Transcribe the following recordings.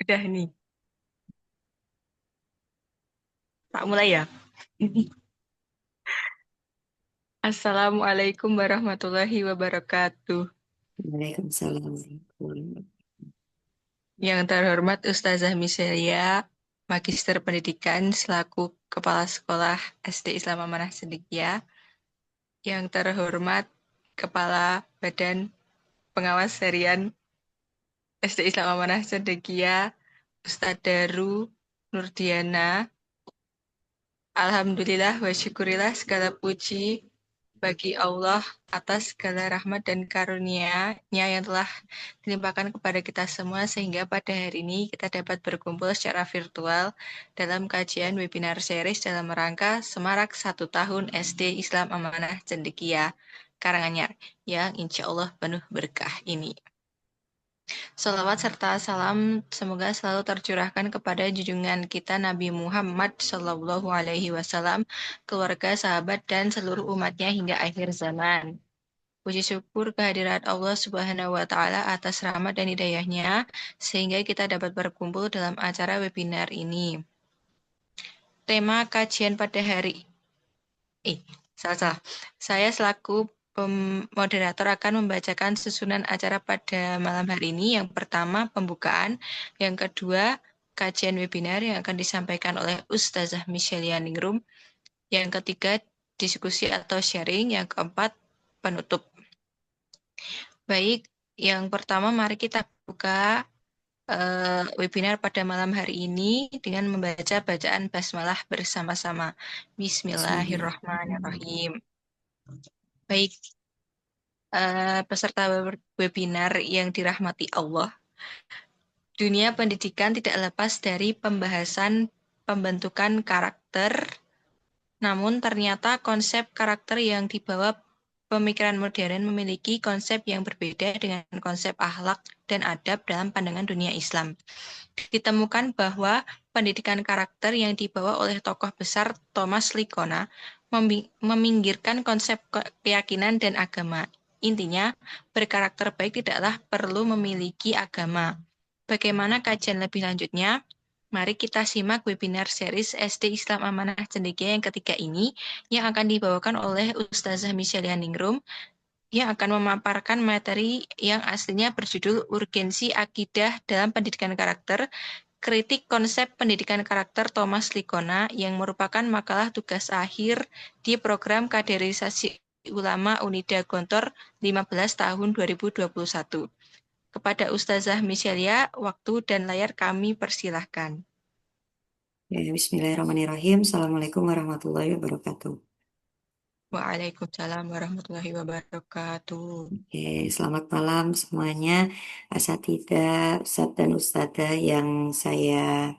Udah nih, tak mulai ya. Assalamualaikum warahmatullahi wabarakatuh. Waalaikumsalam warahmatullahi wabarakatuh. Yang terhormat Ustazah Miselia, Magister Pendidikan selaku Kepala Sekolah SD Islam Amanah Cendekia. Yang terhormat Kepala Badan Pengawas Harian SD Islam Amanah Cendekia, Ustadz Daru Nurdiana. Alhamdulillah wa syukurillah segala puji bagi Allah atas segala rahmat dan karunia-Nya yang telah dilimpahkan kepada kita semua sehingga pada hari ini kita dapat berkumpul secara virtual dalam kajian webinar series dalam rangka Semarak 1 tahun SD Islam Amanah Cendekia Karanganyar yang insya Allah penuh berkah ini. Salawat serta salam semoga selalu tercurahkan kepada junjungan kita Nabi Muhammad Shallallahu Alaihi Wasallam, keluarga, sahabat, dan seluruh umatnya hingga akhir zaman. Puji syukur kehadirat Allah Subhanahu wa Ta'ala atas rahmat dan hidayahnya, sehingga kita dapat berkumpul dalam acara webinar ini. Tema kajian pada hari salah. Saya selaku moderator akan membacakan susunan acara pada malam hari ini. Yang pertama, pembukaan. Yang kedua, kajian webinar yang akan disampaikan oleh Ustazah Michelia Ningrum. Yang ketiga, diskusi atau sharing. Yang keempat, penutup. Baik, yang pertama mari kita buka webinar pada malam hari ini dengan membaca bacaan basmalah bersama-sama. Bismillahirrahmanirrahim. Bismillahirrahmanirrahim. Baik, peserta webinar yang dirahmati Allah, dunia pendidikan tidak lepas dari pembahasan pembentukan karakter, namun ternyata konsep karakter yang dibawa pemikiran modern memiliki konsep yang berbeda dengan konsep akhlak dan adab dalam pandangan dunia Islam. Ditemukan bahwa pendidikan karakter yang dibawa oleh tokoh besar Thomas Likona meminggirkan konsep keyakinan dan agama. Intinya, berkarakter baik tidaklah perlu memiliki agama. Bagaimana kajian lebih lanjutnya? Mari kita simak webinar series SD Islam Amanah Cendekia yang ketiga ini yang akan dibawakan oleh Ustazah Michelia Ningrum yang akan memaparkan materi yang aslinya berjudul Urgensi Akidah dalam Pendidikan Karakter, Kritik Konsep Pendidikan Karakter Thomas Likona yang merupakan makalah tugas akhir di program kaderisasi Ulama Unida Gontor 15 tahun 2021. Kepada Ustazah Michelia, waktu dan layar kami persilahkan. Ya, Bismillahirrahmanirrahim. Assalamualaikum warahmatullahi wabarakatuh. Waalaikumsalam warahmatullahi wabarakatuh. Oke, selamat malam semuanya. Asatidzah, Ustadz dan Ustadzah yang saya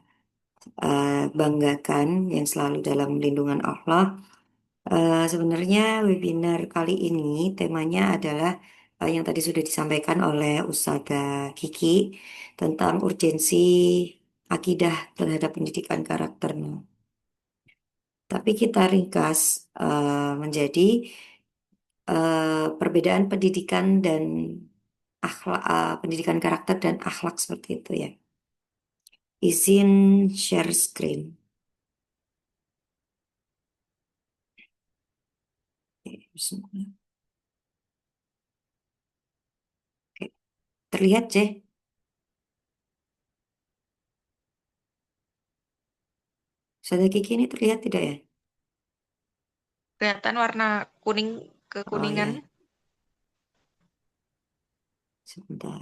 banggakan, yang selalu dalam lindungan Allah. Sebenarnya webinar kali ini temanya adalah yang tadi sudah disampaikan oleh Ustadzah Kiki tentang urgensi akidah terhadap pendidikan karakter. Tapi kita ringkas menjadi perbedaan pendidikan dan akhlak, pendidikan karakter dan akhlak seperti itu ya. Izin share screen. Oke, bismillah. Oke, terlihat Ceh? Saudara Kiki ini terlihat tidak ya? Kelihatan warna kuning Oh kekuningan. ya, sebentar.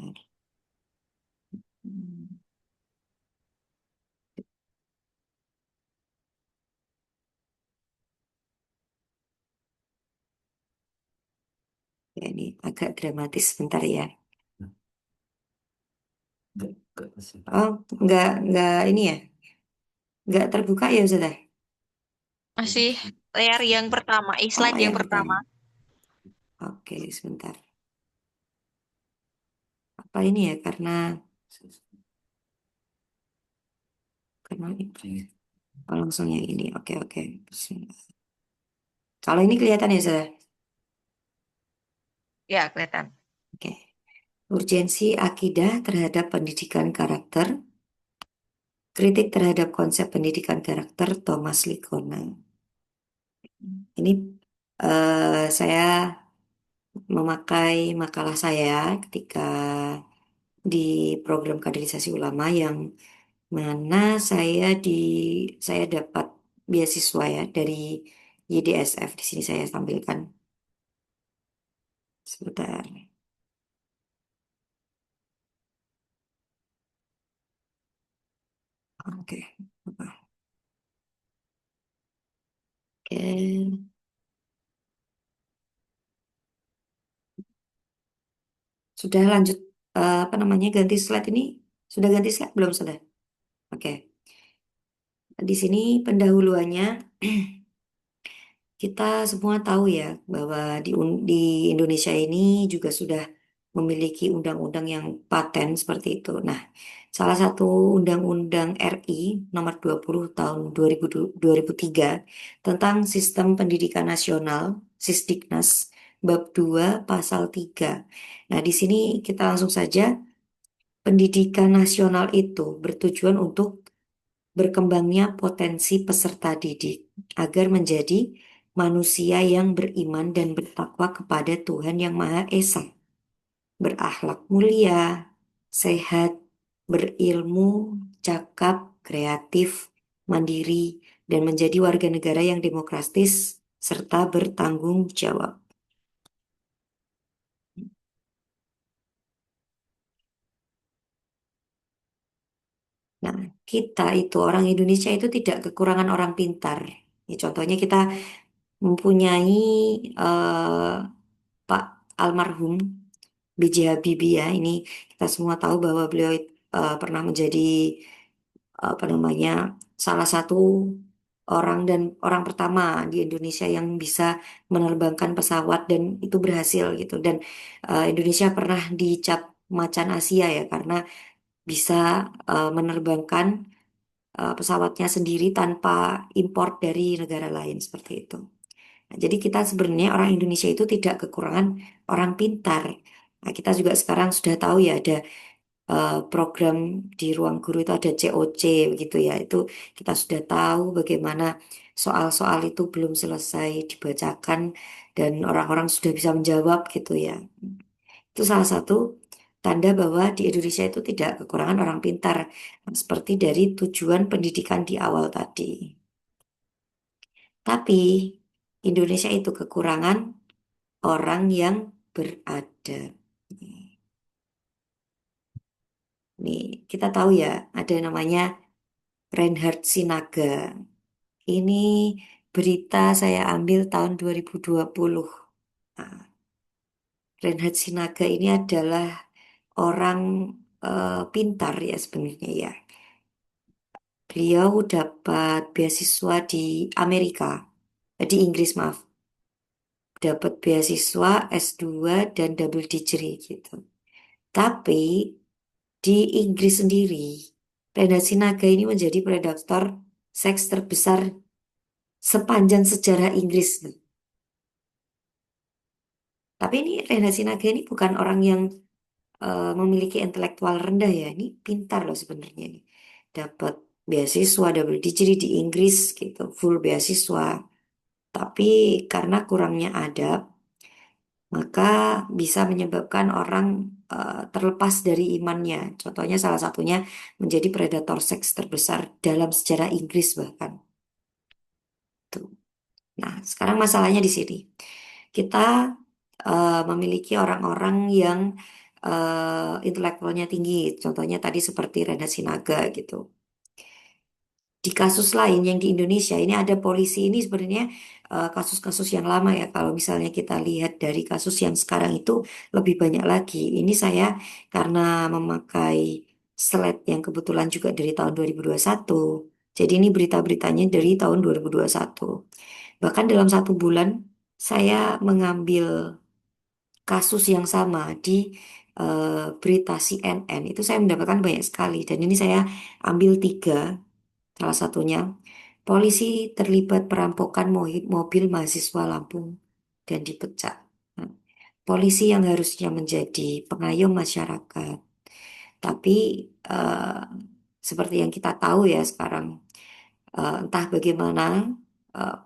Hmm, Ya, ini agak dramatis sebentar ya. Oh, nggak ini ya, nggak terbuka ya sudah. Masih layar yang pertama, Oh, slide yang layar pertama. pertama. Oke, sebentar. Apa ini ya? Karena ini. Oh, langsung yang ini. Oke, oke. Bismillah. Kalau ini kelihatan ya sudah. Ya, kelihatan. Oke. Urgensi akidah terhadap pendidikan karakter. Kritik terhadap konsep pendidikan karakter Thomas Likona. Ini saya memakai makalah saya ketika di program kaderisasi ulama yang mana saya dapat beasiswa ya dari YDSF. Di sini saya tampilkan sebentar. Oke. Oke. Sudah lanjut apa namanya ganti slide ini? Sudah ganti slide belum sudah? Oke. Di sini pendahuluannya. Kita semua tahu ya bahwa di Indonesia ini juga sudah memiliki undang-undang yang paten seperti itu. Nah, salah satu undang-undang RI nomor 20 tahun 2003 tentang Sistem Pendidikan Nasional, Sisdiknas, bab 2 pasal 3. Nah, di sini kita langsung saja, pendidikan nasional itu bertujuan untuk berkembangnya potensi peserta didik agar menjadi manusia yang beriman dan bertakwa kepada Tuhan Yang Maha Esa, berakhlak mulia, sehat, berilmu, cakap, kreatif, mandiri, dan menjadi warga negara yang demokratis serta bertanggung jawab. Nah, kita itu orang Indonesia itu tidak kekurangan orang pintar. Ya, contohnya kita mempunyai eh, Pak almarhum B.J. Habibie ya. Ini kita semua tahu bahwa beliau pernah menjadi apa namanya salah satu orang dan orang pertama di Indonesia yang bisa menerbangkan pesawat dan itu berhasil gitu. Dan Indonesia pernah dicap macan Asia ya karena bisa menerbangkan pesawatnya sendiri tanpa impor dari negara lain seperti itu. Nah, jadi kita sebenarnya orang Indonesia itu tidak kekurangan orang pintar. Nah, kita juga sekarang sudah tahu ya ada program di ruang guru itu ada COC begitu ya. Itu kita sudah tahu bagaimana soal-soal itu belum selesai dibacakan dan orang-orang sudah bisa menjawab gitu ya. Itu salah satu tanda bahwa di Indonesia itu tidak kekurangan orang pintar. Seperti dari tujuan pendidikan di awal tadi. Tapi Indonesia itu kekurangan orang yang beradab. Nih, kita tahu ya, ada yang namanya Reinhard Sinaga. Ini berita saya ambil tahun 2020. Nah, Reinhard Sinaga ini adalah orang pintar ya sebenarnya ya. Beliau dapat beasiswa di Amerika, di Inggris maaf. Dapat beasiswa S2 dan double degree gitu. Tapi di Inggris sendiri, Renda Sinaga ini menjadi predator seks terbesar sepanjang sejarah Inggris. Tapi ini Renda Sinaga ini bukan orang yang memiliki intelektual rendah ya. Ini pintar loh sebenarnya ini. Dapat beasiswa double degree di Inggris gitu, full beasiswa. Tapi karena kurangnya adab, maka bisa menyebabkan orang terlepas dari imannya. Contohnya salah satunya menjadi predator seks terbesar dalam sejarah Inggris bahkan. Tuh. Nah, sekarang masalahnya di sini. Kita memiliki orang-orang yang intelektualnya tinggi. Contohnya tadi seperti Renda Sinaga gitu. Di kasus lain yang di Indonesia ini ada polisi ini sebenarnya kasus-kasus yang lama ya. Kalau misalnya kita lihat dari kasus yang sekarang itu lebih banyak lagi. Ini saya karena memakai slide yang kebetulan juga dari tahun 2021. Jadi ini berita-beritanya dari tahun 2021. Bahkan dalam satu bulan saya mengambil kasus yang sama di berita CNN. Itu saya mendapatkan banyak sekali. Dan ini saya ambil tiga. Salah satunya, polisi terlibat perampokan mobil mahasiswa Lampung dan dipecat. Nah, polisi yang harusnya menjadi pengayom masyarakat, tapi Seperti yang kita tahu ya sekarang, entah bagaimana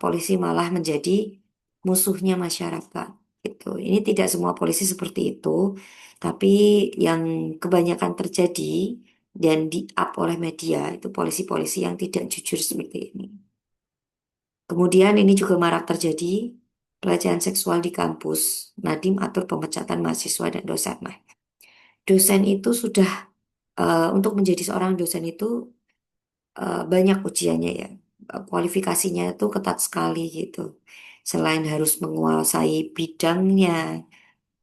polisi malah menjadi musuhnya masyarakat. Gitu. Ini tidak semua polisi seperti itu, tapi yang kebanyakan terjadi dan di-up oleh media itu polisi-polisi yang tidak jujur seperti ini. Kemudian ini juga marak terjadi pelecehan seksual di kampus. Nadiem atur pemecatan mahasiswa dan dosen. Nah, dosen itu sudah untuk menjadi seorang dosen itu banyak ujiannya ya. Kualifikasinya itu ketat sekali gitu. Selain harus menguasai bidangnya,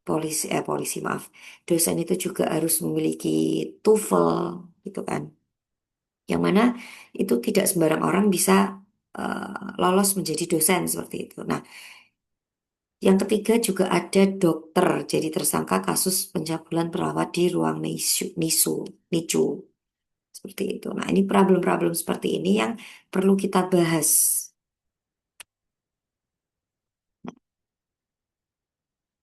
polisi maaf, dosen itu juga harus memiliki TOEFL gitu kan. Yang mana itu tidak sembarang orang bisa lolos menjadi dosen seperti itu. Nah, yang ketiga juga ada dokter jadi tersangka kasus pencabulan perawat di ruang NICU. Seperti itu. Nah, ini problem-problem seperti ini yang perlu kita bahas.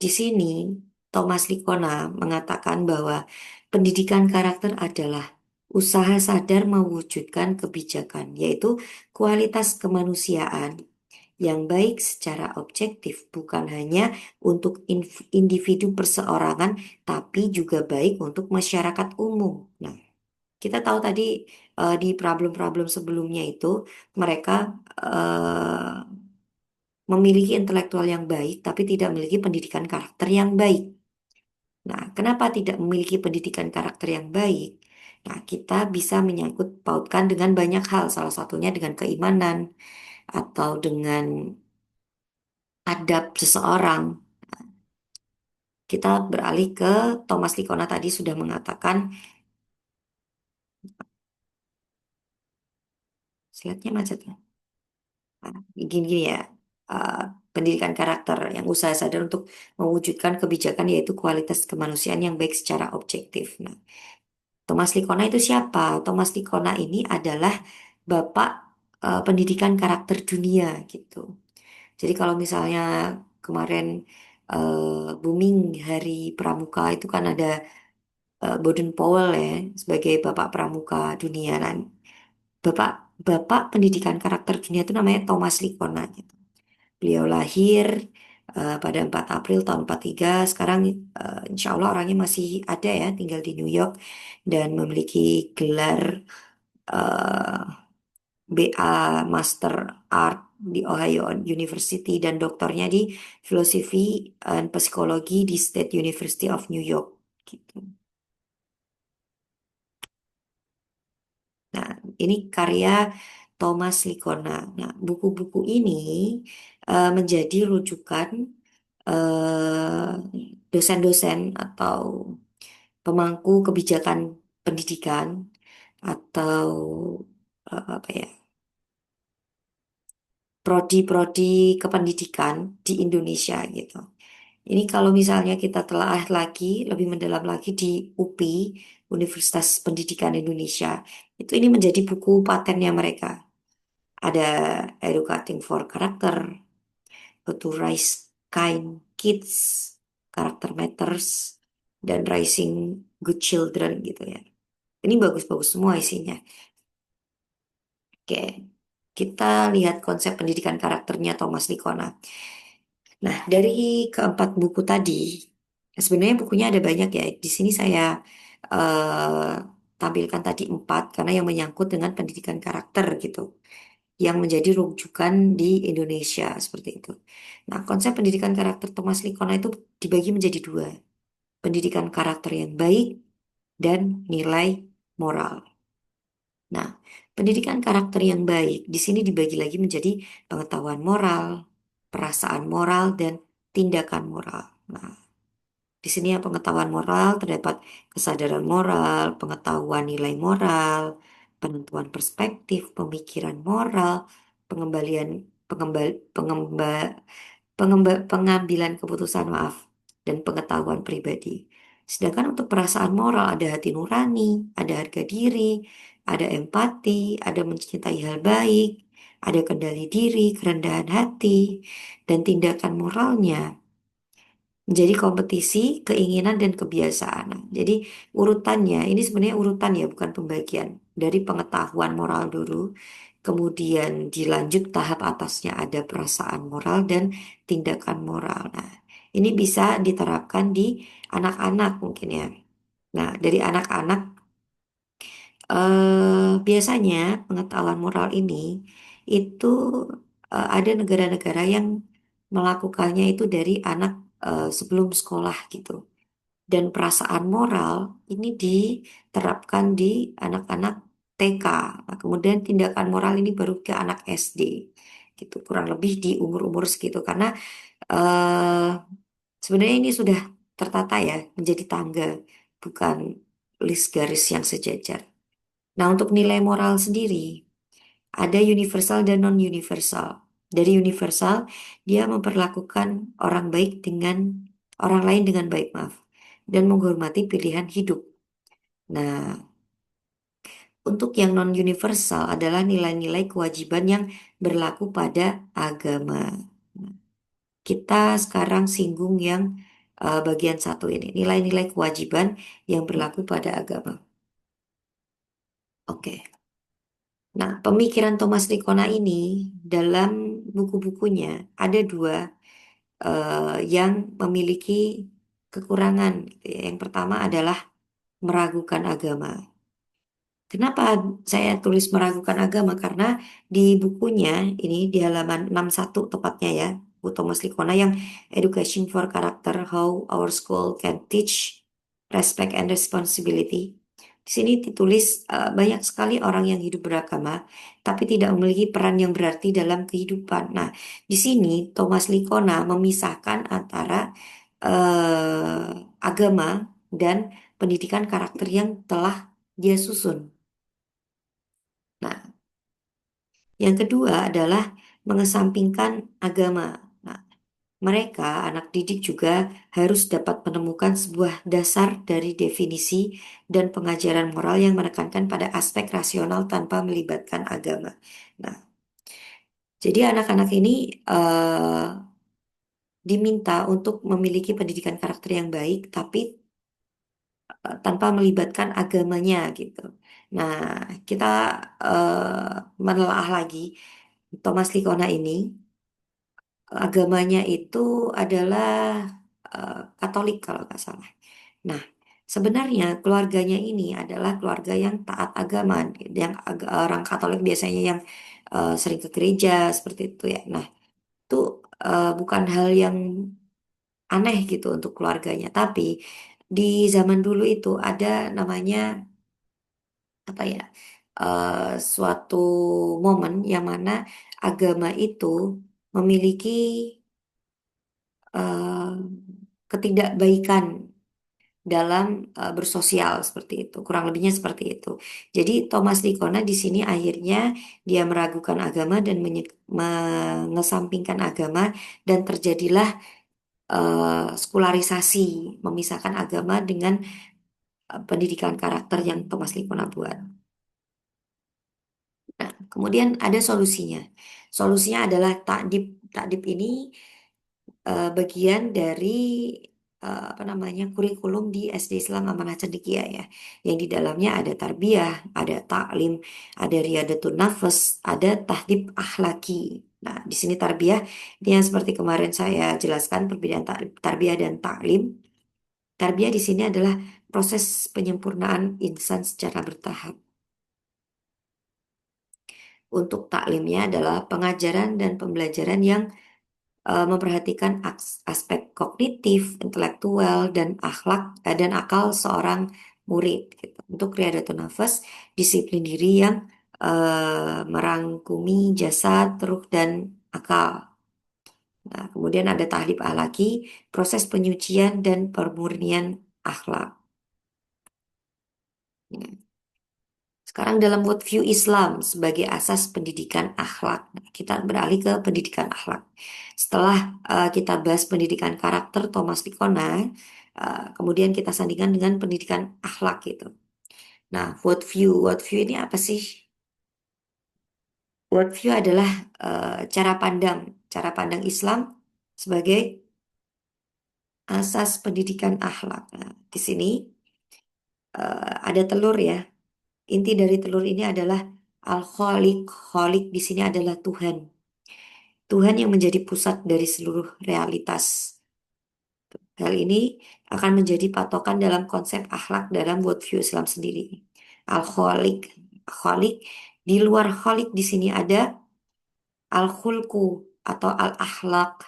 Di sini, Thomas Likona mengatakan bahwa pendidikan karakter adalah usaha sadar mewujudkan kebijakan, yaitu kualitas kemanusiaan yang baik secara objektif, bukan hanya untuk individu perseorangan, tapi juga baik untuk masyarakat umum. Nah, kita tahu tadi di problem-problem sebelumnya itu mereka memiliki intelektual yang baik, tapi tidak memiliki pendidikan karakter yang baik. Nah, kenapa tidak memiliki pendidikan karakter yang baik? Nah, kita bisa menyangkut pautkan dengan banyak hal, salah satunya dengan keimanan atau dengan adab seseorang. Kita beralih ke Thomas Likona tadi sudah mengatakan, slide-nya macet ya. Nah, gini ya, uh, pendidikan karakter yang usaha sadar untuk mewujudkan kebijakan yaitu kualitas kemanusiaan yang baik secara objektif. Nah, Thomas Likona itu siapa? Thomas Likona ini adalah bapak pendidikan karakter dunia gitu. Jadi kalau misalnya kemarin booming Hari Pramuka itu kan ada Baden Powell ya sebagai bapak pramuka dunia. Nah, bapak bapak pendidikan karakter dunia itu namanya Thomas Likona gitu. Beliau lahir pada 4 April tahun 43. Sekarang insya Allah orangnya masih ada ya, tinggal di New York dan memiliki gelar eh, BA Master Art di Ohio University dan doktornya di Filosofi dan Psikologi di State University of New York. Gitu. Nah, ini karya Thomas Likona. Nah, buku-buku ini menjadi rujukan dosen-dosen atau pemangku kebijakan pendidikan atau apa ya, prodi-prodi kependidikan di Indonesia gitu. Ini kalau misalnya kita telaah lagi, lebih mendalam lagi di UPI, Universitas Pendidikan Indonesia, itu ini menjadi buku patennya mereka. Ada Educating for Character, How to Raise Kind Kids, Character Matters, dan Raising Good Children gitu ya. Ini bagus-bagus semua isinya. Oke, kita lihat konsep pendidikan karakternya Thomas Likona. Nah, dari keempat buku tadi, sebenarnya bukunya ada banyak ya. Di sini saya eh, tampilkan tadi empat karena yang menyangkut dengan pendidikan karakter gitu, yang menjadi rujukan di Indonesia seperti itu. Nah, konsep pendidikan karakter Thomas Likona itu dibagi menjadi dua, pendidikan karakter yang baik dan nilai moral. Nah, pendidikan karakter yang baik di sini dibagi lagi menjadi pengetahuan moral, perasaan moral, dan tindakan moral. Nah, di sini ya pengetahuan moral terdapat kesadaran moral, pengetahuan nilai moral, penentuan perspektif, pemikiran moral, pengembalian pengembal, pengambilan keputusan maaf dan pengetahuan pribadi. Sedangkan untuk perasaan moral ada hati nurani, ada harga diri, ada empati, ada mencintai hal baik, ada kendali diri, kerendahan hati, dan tindakan moralnya menjadi kompetisi, keinginan, dan kebiasaan. Nah, jadi urutannya, ini sebenarnya urutan ya, bukan pembagian. dari pengetahuan moral dulu, kemudian dilanjut tahap atasnya ada perasaan moral dan tindakan moral. Nah, ini bisa diterapkan di anak-anak mungkin ya. Nah, dari anak-anak biasanya pengetahuan moral ini itu ada negara-negara yang melakukannya itu dari anak sebelum sekolah gitu. Dan perasaan moral ini diterapkan di anak-anak TK. Nah, kemudian tindakan moral ini baru ke anak SD gitu. Kurang lebih di umur-umur segitu karena eh sebenarnya ini sudah tertata ya menjadi tangga, bukan list garis yang sejajar. Nah, untuk nilai moral sendiri, ada universal dan non-universal. Dari universal, dia memperlakukan orang baik dengan orang lain dengan baik, maaf, dan menghormati pilihan hidup. Nah, untuk yang non-universal adalah nilai-nilai kewajiban yang berlaku pada agama. Nah, kita sekarang singgung yang bagian satu ini, nilai-nilai kewajiban yang berlaku pada agama. Oke. Nah, pemikiran Thomas Ricona ini dalam buku-bukunya ada dua yang memiliki kekurangan, gitu ya. Yang pertama adalah meragukan agama. Kenapa saya tulis meragukan agama? Karena di bukunya ini di halaman 61 tepatnya ya, Bu Thomas Ricona yang Education for Character, How Our School Can Teach Respect and Responsibility. Di sini ditulis banyak sekali orang yang hidup beragama tapi tidak memiliki peran yang berarti dalam kehidupan. Nah, di sini Thomas Ricona memisahkan antara agama dan pendidikan karakter yang telah dia susun. Nah, yang kedua adalah mengesampingkan agama. Nah, mereka, anak didik juga harus dapat menemukan sebuah dasar dari definisi dan pengajaran moral yang menekankan pada aspek rasional tanpa melibatkan agama. Nah, jadi anak-anak ini diminta untuk memiliki pendidikan karakter yang baik, tapi tanpa melibatkan agamanya gitu. Nah, kita menelaah lagi Thomas Likona ini. Agamanya itu adalah Katolik kalau nggak salah. Nah, sebenarnya keluarganya ini adalah keluarga yang taat agama, yang orang Katolik biasanya yang sering ke gereja seperti itu ya. Nah, itu bukan hal yang aneh gitu untuk keluarganya, tapi di zaman dulu itu ada namanya apa ya, suatu momen yang mana agama itu memiliki eh, ketidakbaikan dalam bersosial seperti itu. Kurang lebihnya seperti itu. Jadi Thomas Dikona di sini akhirnya dia meragukan agama dan mengesampingkan agama dan terjadilah skularisasi, memisahkan agama dengan pendidikan karakter yang Thomas Dikona buat. Nah, kemudian ada solusinya. Solusinya adalah takdib. Takdib ini bagian dari apa namanya kurikulum di SD Islam Amanah Cendekia ya, yang di dalamnya ada tarbiyah, ada taklim, ada riadatun nafas, ada tahdib akhlaki. Nah, di sini tarbiyah ini yang seperti kemarin saya jelaskan perbedaan tarbiyah dan taklim. Tarbiyah di sini adalah proses penyempurnaan insan secara bertahap. Untuk taklimnya adalah pengajaran dan pembelajaran yang memperhatikan aspek kognitif, intelektual, dan akhlak dan akal seorang murid. Gitu. Untuk Riyadatul Nafas, disiplin diri yang merangkumi jasad, ruh, dan akal. Nah, kemudian ada tahlib alaki, proses penyucian dan pemurnian akhlak. Nah, sekarang dalam worldview Islam sebagai asas pendidikan akhlak, nah, kita beralih ke pendidikan akhlak. Setelah kita bahas pendidikan karakter Thomas Pikona, kemudian kita sandingkan dengan pendidikan akhlak gitu. Nah, worldview ini apa sih? Worldview adalah cara pandang Islam sebagai asas pendidikan akhlak. Nah, di sini ada telur ya. inti dari telur ini adalah Al-Khaliq. Khaliq di sini adalah Tuhan. Tuhan yang menjadi pusat dari seluruh realitas. Hal ini akan menjadi patokan dalam konsep akhlak dalam worldview Islam sendiri. Al-Khaliq. Khaliq. Di luar Khaliq di sini ada Al-Khulku atau Al-Akhlak.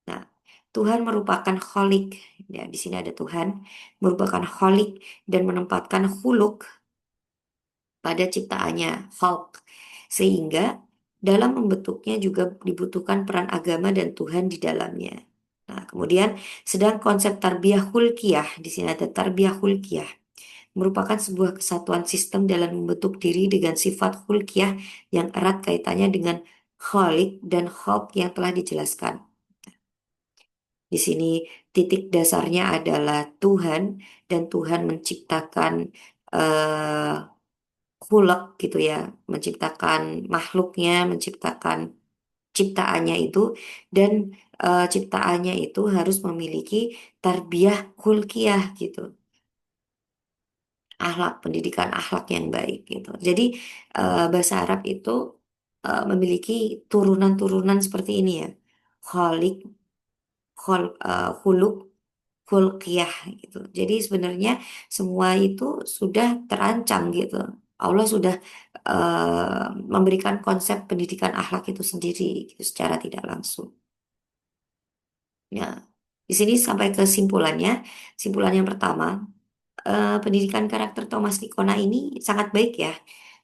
Nah, Tuhan merupakan Khalik. Ya, di sini ada Tuhan merupakan Khalik dan menempatkan huluk pada ciptaannya, Khalq. Sehingga dalam membentuknya juga dibutuhkan peran agama dan Tuhan di dalamnya. Nah, kemudian sedang konsep tarbiyah hulkiyah, di sini ada tarbiyah hulkiyah, merupakan sebuah kesatuan sistem dalam membentuk diri dengan sifat hulkiyah yang erat kaitannya dengan Khalik dan Khalq yang telah dijelaskan. Di sini titik dasarnya adalah Tuhan dan Tuhan menciptakan eh khulak gitu ya, menciptakan makhluknya, menciptakan ciptaannya itu dan ciptaannya itu harus memiliki tarbiyah khulkiyah gitu, akhlak pendidikan akhlak yang baik gitu. Jadi bahasa Arab itu memiliki turunan-turunan seperti ini ya, khalik, huluk, khulqiyah gitu. Jadi sebenarnya semua itu sudah terancam gitu. Allah sudah memberikan konsep pendidikan akhlak itu sendiri gitu, secara tidak langsung. Ya, di sini sampai ke simpulannya. Simpulan yang pertama, pendidikan karakter Thomas Likona ini sangat baik ya,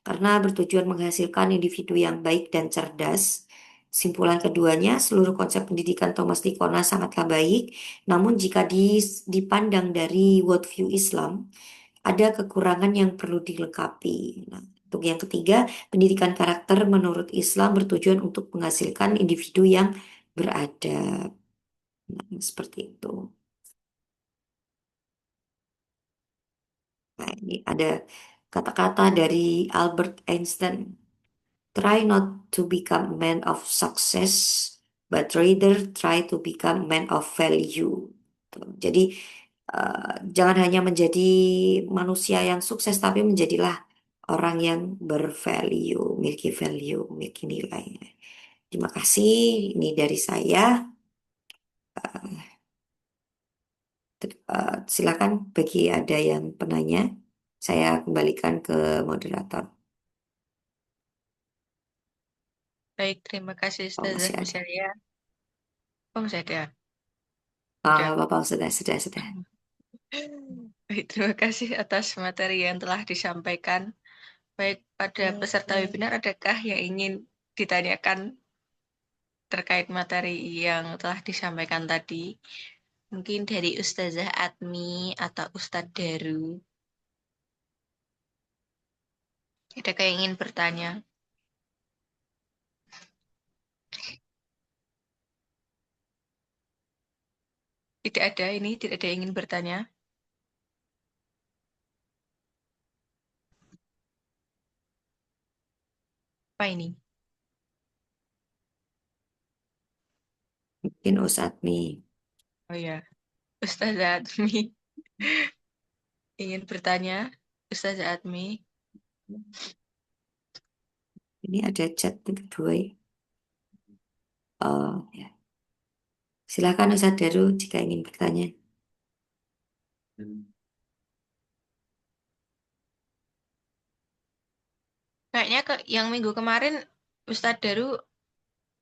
karena bertujuan menghasilkan individu yang baik dan cerdas. Simpulan keduanya, seluruh konsep pendidikan Thomas Likona sangatlah baik, namun jika dipandang dari worldview Islam, ada kekurangan yang perlu dilengkapi. Nah, untuk yang ketiga, pendidikan karakter menurut Islam bertujuan untuk menghasilkan individu yang beradab. Nah, seperti itu. Nah, ini ada kata-kata dari Albert Einstein. Try not to become a man of success, but rather try to become a man of value. Tuh. Jadi jangan hanya menjadi manusia yang sukses, tapi menjadilah orang yang bervalue, memiliki value, memiliki nilai. Terima kasih. Ini dari saya. Silakan bagi ada yang penanya, saya kembalikan ke moderator. Baik, terima kasih Oh, Ustazah masih ada. Misalia. Oh, masih ada. Ah, Udah. Bapak sudah. Baik, terima kasih atas materi yang telah disampaikan. Baik, pada peserta webinar, adakah yang ingin ditanyakan terkait materi yang telah disampaikan tadi? Mungkin dari Ustazah Atmi atau Ustadz Daru. Adakah yang ingin bertanya? Tidak ada ini, tidak ada yang ingin bertanya. Apa ini? Mungkin Usatmi. Oh ya, Ustazah Atmi ingin bertanya. Ustazah Atmi. Ini ada chat kedua ya. Oh, ya. Silakan Ustaz Daru jika ingin bertanya. Kayaknya yang minggu kemarin Ustadz Daru,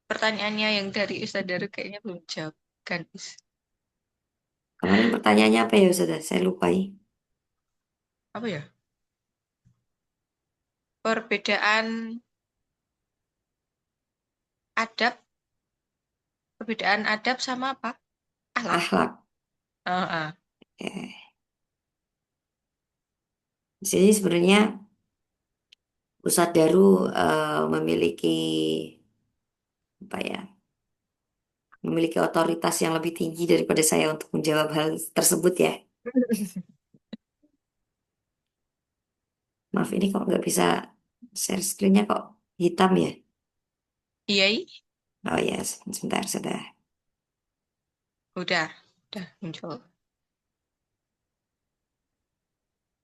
pertanyaannya yang dari Ustadz Daru kayaknya belum jawab. Kan, Kemarin pertanyaannya apa ya Ustaz? Saya lupa ya. apa ya? Perbedaan adab, perbedaan adab sama apa? Akhlak. Akhlak. Oh, ah. Ya. Jadi sebenarnya Ustaz Daru memiliki apa ya? Memiliki otoritas yang lebih tinggi daripada saya untuk menjawab hal tersebut ya. Maaf ini kok nggak bisa share screen-nya kok hitam ya. Iya, Oh ya, sebentar sudah. udah muncul.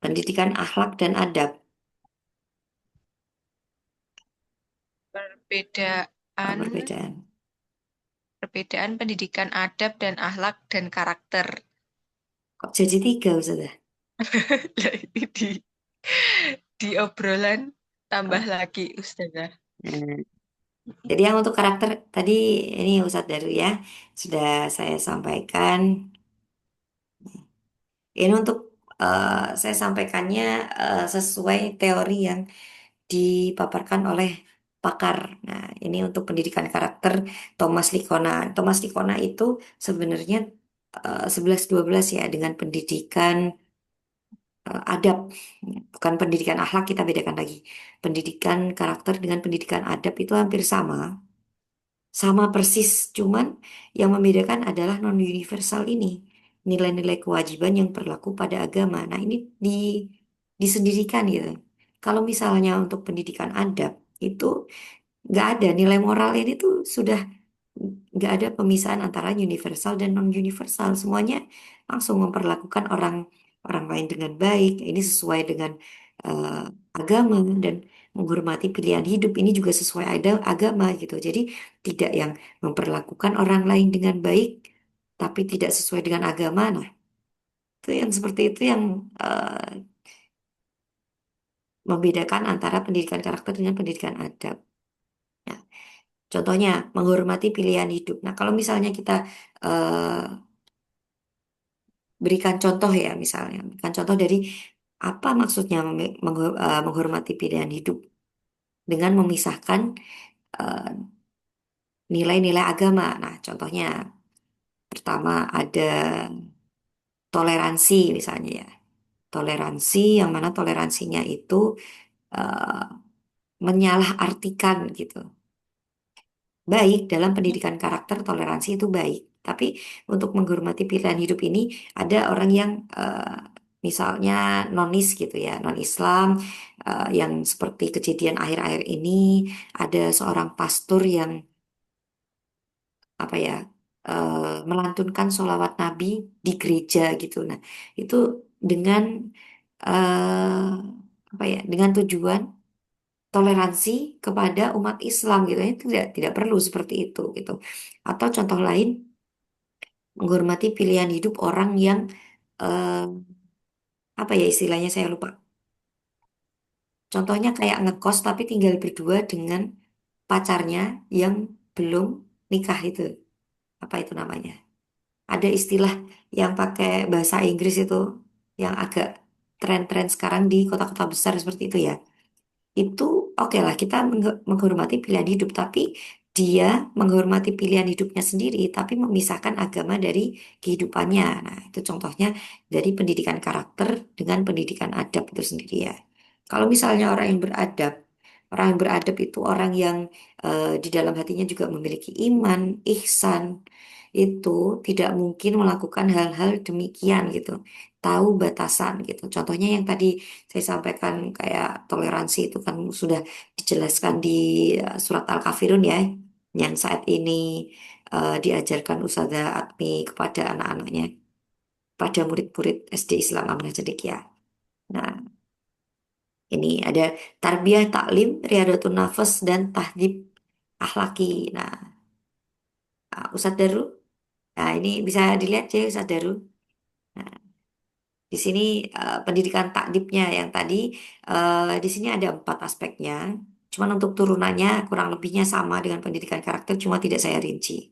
Pendidikan akhlak dan adab. Apa Perbedaan, perbedaan? perbedaan pendidikan adab dan akhlak dan karakter. Kok jadi tiga, Ustazah? Lah, ini di obrolan tambah Oh, lagi, Ustazah. nah, jadi yang untuk karakter tadi ini Ustadz Daru ya sudah saya sampaikan. Ini untuk saya sampaikannya sesuai teori yang dipaparkan oleh pakar. Nah, ini untuk pendidikan karakter Thomas Likona. Thomas Likona itu sebenarnya 11-12 ya dengan pendidikan adab. Bukan pendidikan akhlak kita bedakan lagi. Pendidikan karakter dengan pendidikan adab itu hampir sama. Sama persis, cuman yang membedakan adalah non-universal ini. Nilai-nilai kewajiban yang berlaku pada agama. Nah, ini disendirikan gitu. Kalau misalnya untuk pendidikan adab, itu nggak ada nilai moral ini tuh sudah nggak ada pemisahan antara universal dan non-universal. Semuanya langsung memperlakukan orang orang lain dengan baik. Ini sesuai dengan eh, agama dan menghormati pilihan hidup. Ini juga sesuai ada agama gitu. Jadi tidak yang memperlakukan orang lain dengan baik, tapi tidak sesuai dengan agama. Nah, itu yang seperti itu yang membedakan antara pendidikan karakter dengan pendidikan adab. Ya, contohnya menghormati pilihan hidup. Nah, kalau misalnya kita eh, berikan contoh ya, misalnya berikan contoh dari apa maksudnya menghormati pilihan hidup dengan memisahkan eh, nilai-nilai agama. Nah, contohnya pertama ada toleransi misalnya ya. Toleransi yang mana toleransinya itu eh, menyalahartikan gitu. Baik dalam pendidikan karakter toleransi itu baik. Tapi untuk menghormati pilihan hidup ini ada orang yang misalnya nonis gitu ya, non-Islam yang seperti kejadian akhir-akhir ini ada seorang pastor yang apa ya melantunkan sholawat Nabi di gereja gitu. Nah, itu dengan apa ya, dengan tujuan toleransi kepada umat Islam gitu ya tidak perlu seperti itu gitu. Atau contoh lain menghormati pilihan hidup orang yang eh, apa ya istilahnya saya lupa. Contohnya kayak ngekos tapi tinggal berdua dengan pacarnya yang belum nikah itu. Apa itu namanya? Ada istilah yang pakai bahasa Inggris itu yang agak tren-tren sekarang di kota-kota besar seperti itu ya. Itu oke lah kita menghormati pilihan hidup, tapi dia menghormati pilihan hidupnya sendiri, tapi memisahkan agama dari kehidupannya. Nah, itu contohnya dari pendidikan karakter dengan pendidikan adab itu sendiri ya. Kalau misalnya orang yang beradab itu orang yang di dalam hatinya juga memiliki iman, ihsan, itu tidak mungkin melakukan hal-hal demikian gitu. Tahu batasan gitu. Contohnya yang tadi saya sampaikan kayak toleransi itu kan sudah dijelaskan di surat Al-Kafirun ya, yang saat ini diajarkan Ustazah Atmi kepada anak-anaknya, pada murid-murid SD Islam Amanah Cendekia. Nah, ini ada tarbiyah taklim, riadatun nafas, dan tahdib akhlaki. Nah, Ustadz Daru, nah ini bisa dilihat ya Ustadz Daru. Nah, di sini pendidikan takdibnya yang tadi di sini ada 4 aspeknya. Cuman untuk turunannya kurang lebihnya sama dengan pendidikan karakter, cuma tidak saya rinci.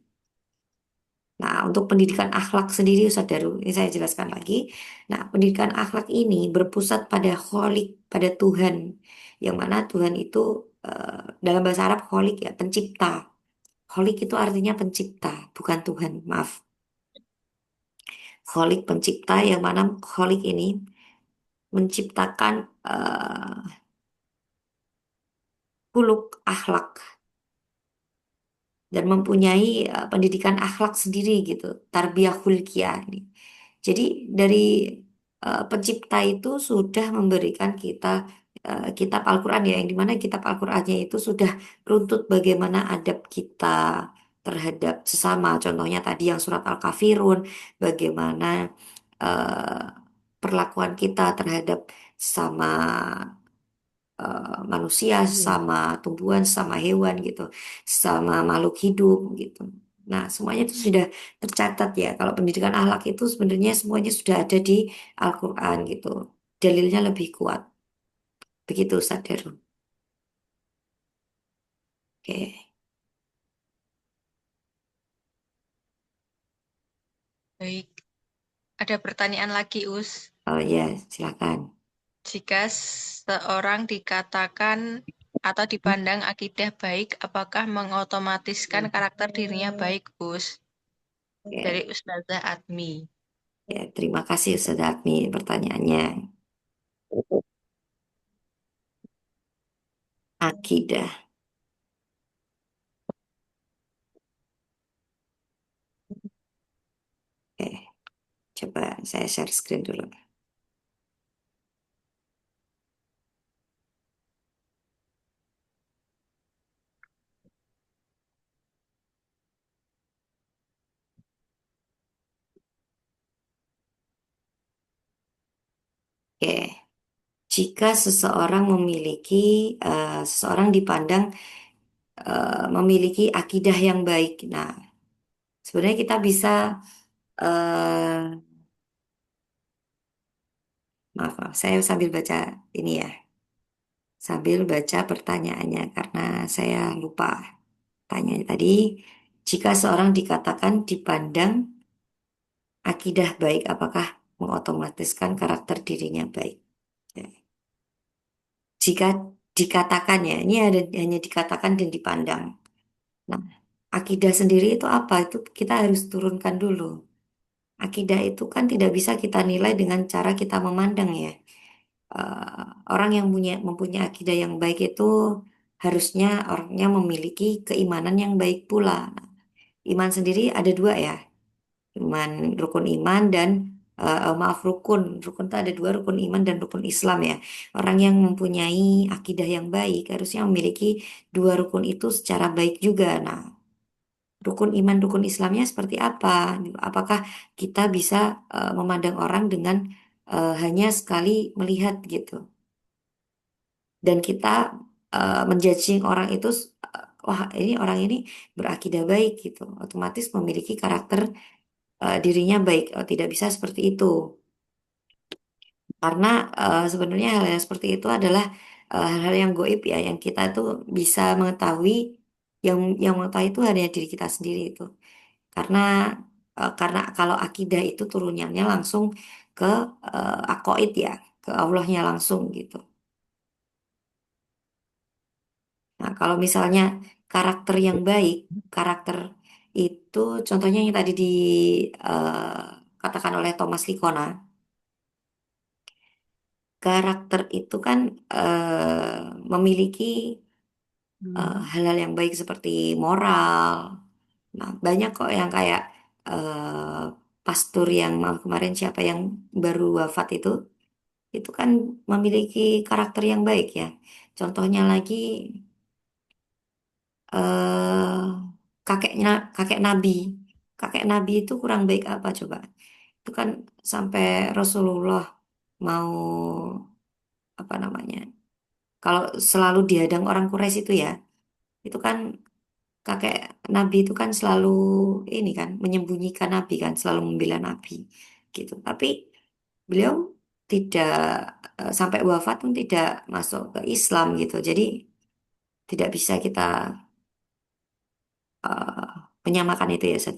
Nah, untuk pendidikan akhlak sendiri, Ustaz Daru, ini saya jelaskan lagi. Nah, pendidikan akhlak ini berpusat pada kholik, pada Tuhan. Yang mana Tuhan itu dalam bahasa Arab kholik ya, pencipta. Kholik itu artinya pencipta, bukan Tuhan, maaf. Kholik pencipta yang mana kholik ini menciptakan huluk akhlak dan mempunyai pendidikan akhlak sendiri gitu, tarbiyah khulqiyah ini. Jadi dari pencipta itu sudah memberikan kita kitab Al-Quran ya, yang dimana kitab Al-Qurannya itu sudah runtut bagaimana adab kita terhadap sesama. Contohnya tadi yang surat Al-Kafirun, bagaimana perlakuan kita terhadap sama manusia, sama tumbuhan, sama hewan gitu, sama makhluk hidup gitu. Nah, semuanya itu sudah tercatat ya. Kalau pendidikan akhlak itu sebenarnya semuanya sudah ada di Al-Quran gitu. Dalilnya lebih kuat. Begitu, Sadar. Oke. Baik, ada pertanyaan lagi, Us. Oh ya, silakan. Jika seorang dikatakan atau dipandang akidah baik, apakah mengotomatiskan karakter dirinya baik, Us? Dari Oke. Ustazah Admi. Ya, terima kasih Ustaz Agni pertanyaannya. Akidah. Oke, coba saya share screen dulu. Oke, jika seseorang memiliki, seseorang dipandang memiliki akidah yang baik. Nah, sebenarnya kita bisa, maaf, maaf, saya sambil baca ini ya, sambil baca pertanyaannya karena saya lupa tanya tadi. Jika seorang dikatakan dipandang akidah baik, apakah mengotomatiskan karakter dirinya baik? Ya. Jika dikatakan ya, ini ada hanya dikatakan dan dipandang. Nah, akidah sendiri itu apa? Itu kita harus turunkan dulu. Akidah itu kan tidak bisa kita nilai dengan cara kita memandang ya. Orang yang mempunyai akidah yang baik itu harusnya orangnya memiliki keimanan yang baik pula. Nah, iman sendiri ada dua ya, iman rukun iman dan maaf rukun itu ada dua, rukun iman dan rukun Islam ya. Orang yang mempunyai akidah yang baik harusnya memiliki dua rukun itu secara baik juga. Nah, rukun iman rukun Islamnya seperti apa? Apakah kita bisa memandang orang dengan hanya sekali melihat gitu, dan kita menjudging orang itu, wah ini orang ini berakidah baik gitu, otomatis memiliki karakter dirinya baik. Oh, tidak bisa seperti itu. Karena sebenarnya hal yang seperti itu adalah hal-hal yang goib ya, yang kita itu bisa mengetahui, yang mengetahui itu hanya diri kita sendiri itu. Karena karena kalau akidah itu turunannya langsung ke akoid ya, ke Allahnya langsung gitu. Nah, kalau misalnya karakter yang baik, karakter itu contohnya yang tadi katakan oleh Thomas Likona, karakter itu kan memiliki hal-hal yang baik seperti moral. Nah, banyak kok yang kayak pastor yang kemarin siapa yang baru wafat itu kan memiliki karakter yang baik ya. Contohnya lagi eh kakeknya kakek Nabi. Kakek Nabi itu kurang baik apa coba? Itu kan sampai Rasulullah mau apa namanya? Kalau selalu dihadang orang Quraisy itu ya, itu kan kakek Nabi itu kan selalu ini kan menyembunyikan Nabi kan, selalu membela Nabi gitu. Tapi beliau tidak sampai wafat pun tidak masuk ke Islam gitu. Jadi tidak bisa kita eh, menyamakan itu ya, Ustaz.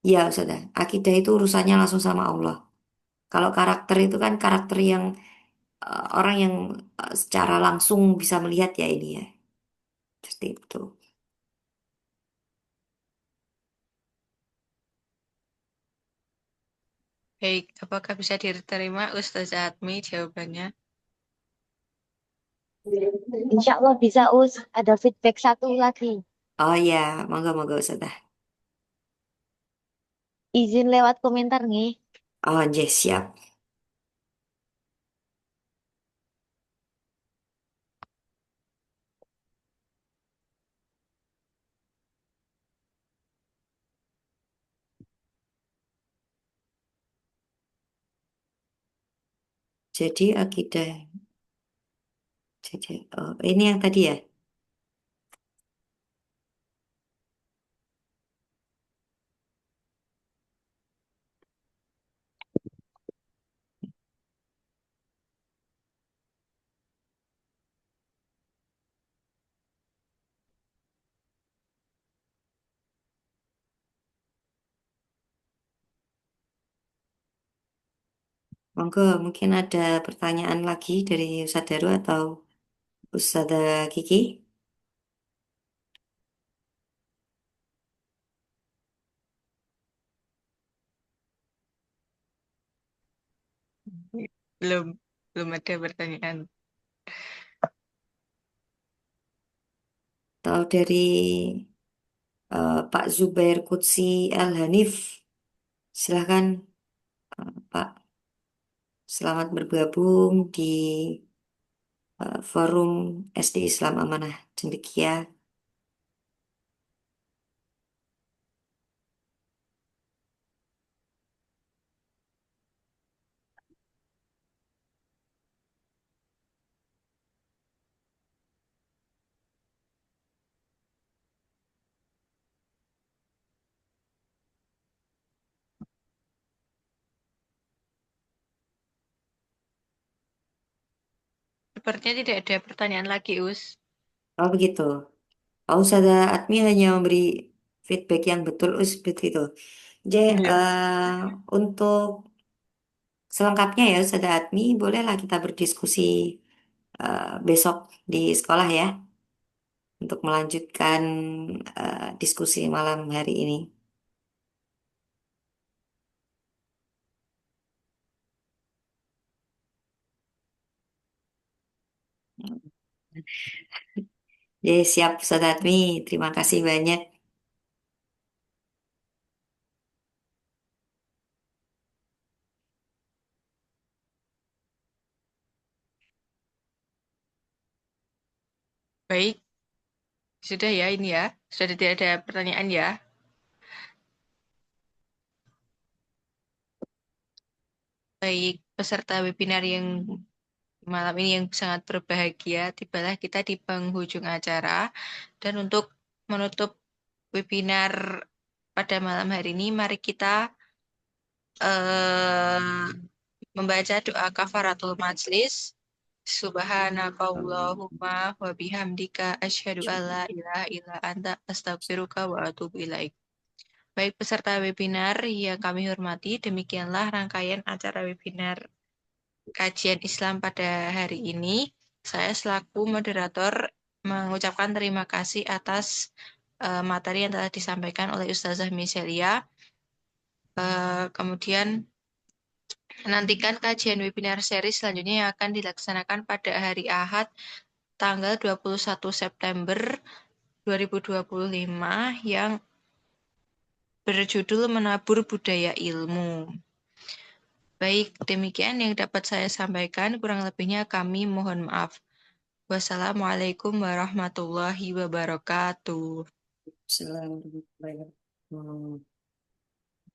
Ya, Ustaz. Akidah itu urusannya langsung sama Allah. Kalau karakter itu kan karakter yang orang yang secara langsung bisa melihat ya ini ya. Seperti itu. Baik, apakah bisa diterima Ustazah Admi jawabannya? Insya Allah bisa, Us. Ada feedback satu lagi. Oh ya, monggo monggo Ustaz. Izin lewat komentar nih. Oh, yes, siap. Jadi akidah. Oh, ini yang tadi ya. Monggo, mungkin ada pertanyaan lagi dari Ustadz Daru atau Ustadzah Kiki? Belum, belum ada pertanyaan. Atau dari Pak Zubair Kutsi Al-Hanif? Silahkan, Pak. Selamat bergabung di forum SD Islam Amanah Cendekia. Sepertinya tidak ada pertanyaan lagi, Us. Oh begitu. Oh, Ustazah Atmi hanya memberi feedback yang betul, begitu. Jadi Iya. untuk selengkapnya ya Ustazah Atmi, bolehlah kita berdiskusi besok di sekolah ya, untuk melanjutkan diskusi malam hari ini. Jadi siap Ustazah Atmi, terima kasih banyak. Baik, sudah ya ini ya. Sudah tidak ada pertanyaan ya. Baik, peserta webinar yang malam ini yang sangat berbahagia, tibalah kita di penghujung acara. Dan untuk menutup webinar pada malam hari ini, mari kita eh, membaca doa kafaratul majlis. Subhanakallahumma wa bihamdika asyhadu alla ilaha illa anta astaghfiruka wa atubu ilaik. Baik peserta webinar yang kami hormati, demikianlah rangkaian acara webinar kajian Islam pada hari ini. Saya selaku moderator mengucapkan terima kasih atas materi yang telah disampaikan oleh Ustazah Miselia. Kemudian nantikan kajian webinar seri selanjutnya yang akan dilaksanakan pada hari Ahad tanggal 21 September 2025 yang berjudul Menabur Budaya Ilmu. Baik, demikian yang dapat saya sampaikan. Kurang lebihnya kami mohon maaf. Wassalamualaikum warahmatullahi wabarakatuh. Assalamualaikum warahmatullahi wabarakatuh.